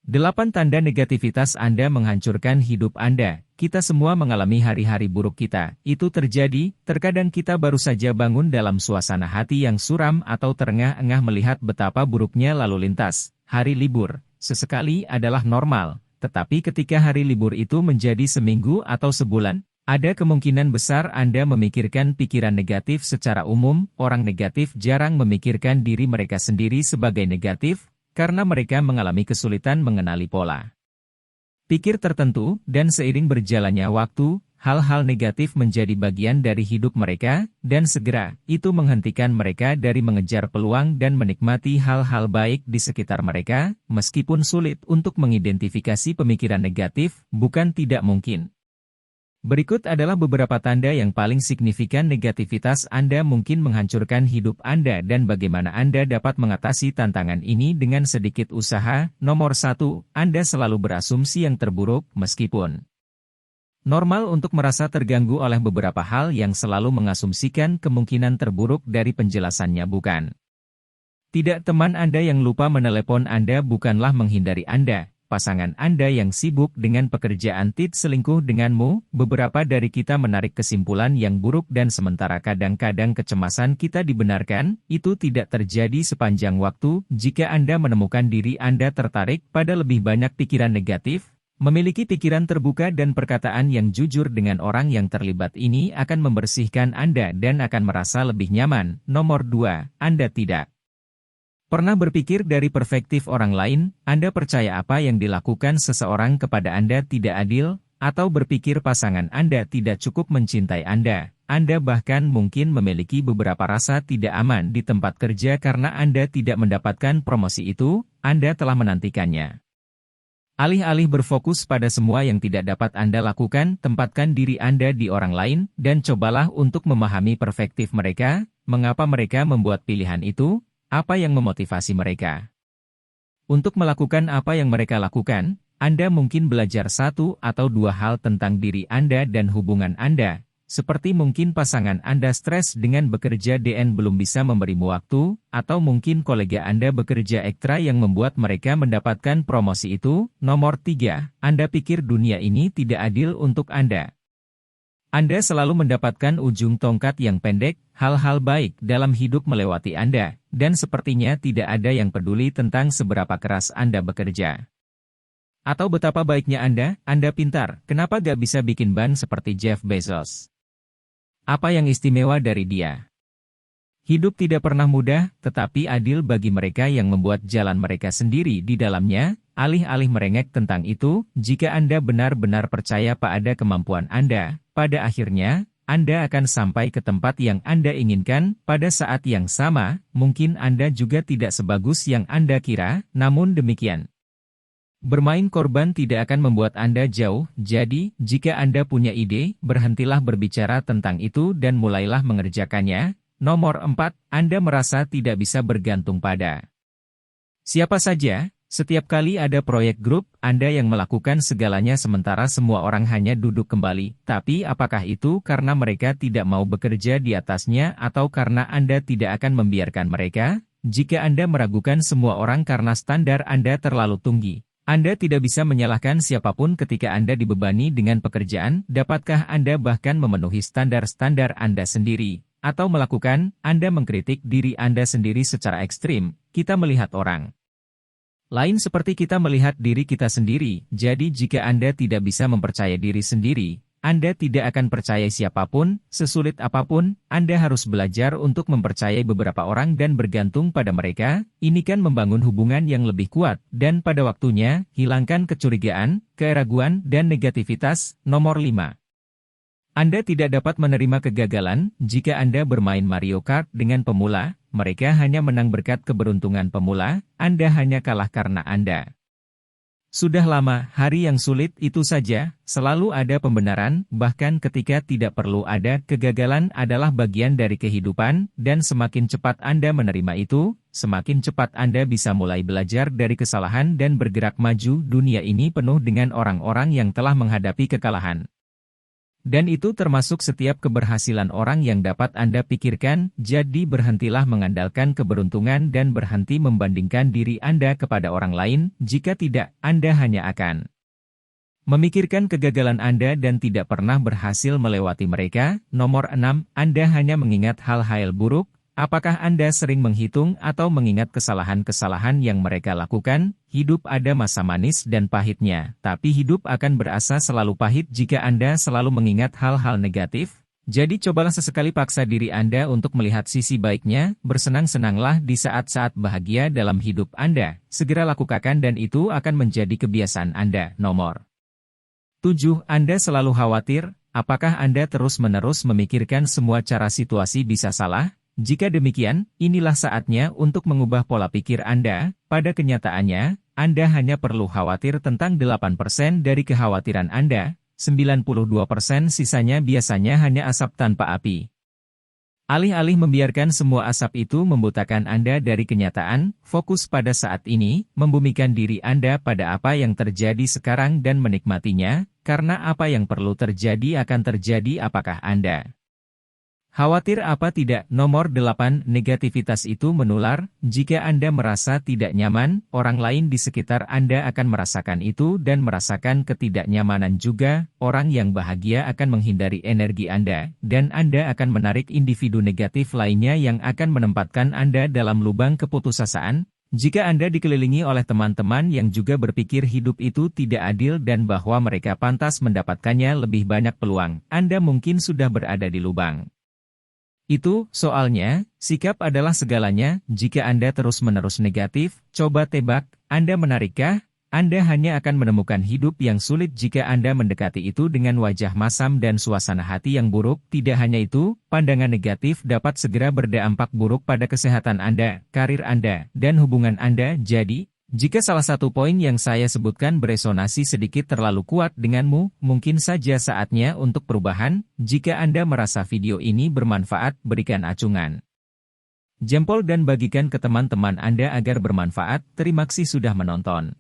8 tanda negativitas Anda menghancurkan hidup Anda. Kita semua mengalami hari-hari buruk kita. Itu terjadi, terkadang kita baru saja bangun dalam suasana hati yang suram atau terengah-engah melihat betapa buruknya lalu lintas. Hari libur, sesekali adalah normal. Tetapi ketika hari libur itu menjadi seminggu atau sebulan, ada kemungkinan besar Anda memikirkan pikiran negatif. Secara umum, orang negatif jarang memikirkan diri mereka sendiri sebagai negatif, karena mereka mengalami kesulitan mengenali pola pikir tertentu, dan seiring berjalannya waktu, hal-hal negatif menjadi bagian dari hidup mereka, dan segera, itu menghentikan mereka dari mengejar peluang dan menikmati hal-hal baik di sekitar mereka, meskipun sulit untuk mengidentifikasi pemikiran negatif, bukan tidak mungkin. Berikut adalah beberapa tanda yang paling signifikan negativitas Anda mungkin menghancurkan hidup Anda dan bagaimana Anda dapat mengatasi tantangan ini dengan sedikit usaha. Nomor 1, Anda selalu berasumsi yang terburuk meskipun normal untuk merasa terganggu oleh beberapa hal yang selalu mengasumsikan kemungkinan terburuk dari penjelasannya bukan. Tidak, teman Anda yang lupa menelepon Anda bukanlah menghindari Anda. Pasangan Anda yang sibuk dengan pekerjaan tidak selingkuh denganmu. Beberapa dari kita menarik kesimpulan yang buruk dan sementara kadang-kadang kecemasan kita dibenarkan, itu tidak terjadi sepanjang waktu. Jika Anda menemukan diri Anda tertarik pada lebih banyak pikiran negatif, memiliki pikiran terbuka dan perkataan yang jujur dengan orang yang terlibat ini akan membersihkan Anda dan akan merasa lebih nyaman. Nomor 2, Anda tidak pernah berpikir dari perspektif orang lain. Anda percaya apa yang dilakukan seseorang kepada Anda tidak adil, atau berpikir pasangan Anda tidak cukup mencintai Anda. Anda bahkan mungkin memiliki beberapa rasa tidak aman di tempat kerja karena Anda tidak mendapatkan promosi itu. Anda telah menantikannya. Alih-alih berfokus pada semua yang tidak dapat Anda lakukan, tempatkan diri Anda di orang lain, dan cobalah untuk memahami perspektif mereka, mengapa mereka membuat pilihan itu. Apa yang memotivasi mereka untuk melakukan apa yang mereka lakukan? Anda mungkin belajar 1 atau 2 hal tentang diri Anda dan hubungan Anda, seperti mungkin pasangan Anda stres dengan bekerja dan belum bisa memberimu waktu, atau mungkin kolega Anda bekerja ekstra yang membuat mereka mendapatkan promosi itu. Nomor 3, Anda pikir dunia ini tidak adil untuk Anda. Anda selalu mendapatkan ujung tongkat yang pendek, hal-hal baik dalam hidup melewati Anda, dan sepertinya tidak ada yang peduli tentang seberapa keras Anda bekerja. Atau betapa baiknya Anda pintar, kenapa gak bisa bikin ban seperti Jeff Bezos? Apa yang istimewa dari dia? Hidup tidak pernah mudah, tetapi adil bagi mereka yang membuat jalan mereka sendiri di dalamnya. Alih-alih merengek tentang itu, jika Anda benar-benar percaya pada kemampuan Anda, pada akhirnya, Anda akan sampai ke tempat yang Anda inginkan. Pada saat yang sama, mungkin Anda juga tidak sebagus yang Anda kira, namun demikian, bermain korban tidak akan membuat Anda jauh. Jadi, jika Anda punya ide, berhentilah berbicara tentang itu dan mulailah mengerjakannya. Nomor 4, Anda merasa tidak bisa bergantung pada siapa saja. Setiap kali ada proyek grup, Anda yang melakukan segalanya sementara semua orang hanya duduk kembali. Tapi apakah itu karena mereka tidak mau bekerja di atasnya atau karena Anda tidak akan membiarkan mereka? Jika Anda meragukan semua orang karena standar Anda terlalu tinggi, Anda tidak bisa menyalahkan siapapun ketika Anda dibebani dengan pekerjaan. Dapatkah Anda bahkan memenuhi standar-standar Anda sendiri? Atau melakukan, Anda mengkritik diri Anda sendiri secara ekstrim? Kita melihat orang lain seperti kita melihat diri kita sendiri. Jadi jika Anda tidak bisa mempercayai diri sendiri, Anda tidak akan percaya siapapun. Sesulit apapun, Anda harus belajar untuk mempercayai beberapa orang dan bergantung pada mereka. Ini kan membangun hubungan yang lebih kuat, dan pada waktunya, hilangkan kecurigaan, keraguan, dan negativitas. Nomor 5. Anda tidak dapat menerima kegagalan. Jika Anda bermain Mario Kart dengan pemula, mereka hanya menang berkat keberuntungan pemula. Anda hanya kalah karena Anda sudah lama. Hari yang sulit itu saja, selalu ada pembenaran, bahkan ketika tidak perlu ada. Kegagalan adalah bagian dari kehidupan, dan semakin cepat Anda menerima itu, semakin cepat Anda bisa mulai belajar dari kesalahan dan bergerak maju. Dunia ini penuh dengan orang-orang yang telah menghadapi kekalahan Dan itu termasuk setiap keberhasilan orang yang dapat Anda pikirkan, jadi berhentilah mengandalkan keberuntungan dan berhenti membandingkan diri Anda kepada orang lain, jika tidak, Anda hanya akan memikirkan kegagalan Anda dan tidak pernah berhasil melewati mereka. Nomor 6, Anda hanya mengingat hal-hal buruk. Apakah Anda sering menghitung atau mengingat kesalahan-kesalahan yang mereka lakukan? Hidup ada masa manis dan pahitnya, tapi hidup akan berasa selalu pahit jika Anda selalu mengingat hal-hal negatif. Jadi cobalah sesekali paksa diri Anda untuk melihat sisi baiknya, bersenang-senanglah di saat-saat bahagia dalam hidup Anda. Segera lakukan dan itu akan menjadi kebiasaan Anda. Nomor 7. Anda selalu khawatir. Apakah Anda terus-menerus memikirkan semua cara situasi bisa salah? Jika demikian, inilah saatnya untuk mengubah pola pikir Anda. Pada kenyataannya, Anda hanya perlu khawatir tentang 8% dari kekhawatiran Anda, 92% sisanya biasanya hanya asap tanpa api. Alih-alih membiarkan semua asap itu membutakan Anda dari kenyataan, fokus pada saat ini, membumikan diri Anda pada apa yang terjadi sekarang dan menikmatinya, karena apa yang perlu terjadi akan terjadi. Apakah Anda khawatir apa tidak? Nomor 8, negativitas itu menular. Jika Anda merasa tidak nyaman, orang lain di sekitar Anda akan merasakan itu dan merasakan ketidaknyamanan juga. Orang yang bahagia akan menghindari energi Anda, dan Anda akan menarik individu negatif lainnya yang akan menempatkan Anda dalam lubang keputusasaan. Jika Anda dikelilingi oleh teman-teman yang juga berpikir hidup itu tidak adil dan bahwa mereka pantas mendapatkannya lebih banyak peluang, Anda mungkin sudah berada di lubang itu. Soalnya, sikap adalah segalanya. Jika Anda terus-menerus negatif, coba tebak, Anda menarikkah? Anda hanya akan menemukan hidup yang sulit jika Anda mendekati itu dengan wajah masam dan suasana hati yang buruk. Tidak hanya itu, pandangan negatif dapat segera berdampak buruk pada kesehatan Anda, karir Anda, dan hubungan Anda. Jadi, jika salah satu poin yang saya sebutkan beresonasi sedikit terlalu kuat denganmu, mungkin saja saatnya untuk perubahan. Jika Anda merasa video ini bermanfaat, berikan acungan jempol dan bagikan ke teman-teman Anda agar bermanfaat. Terima kasih sudah menonton.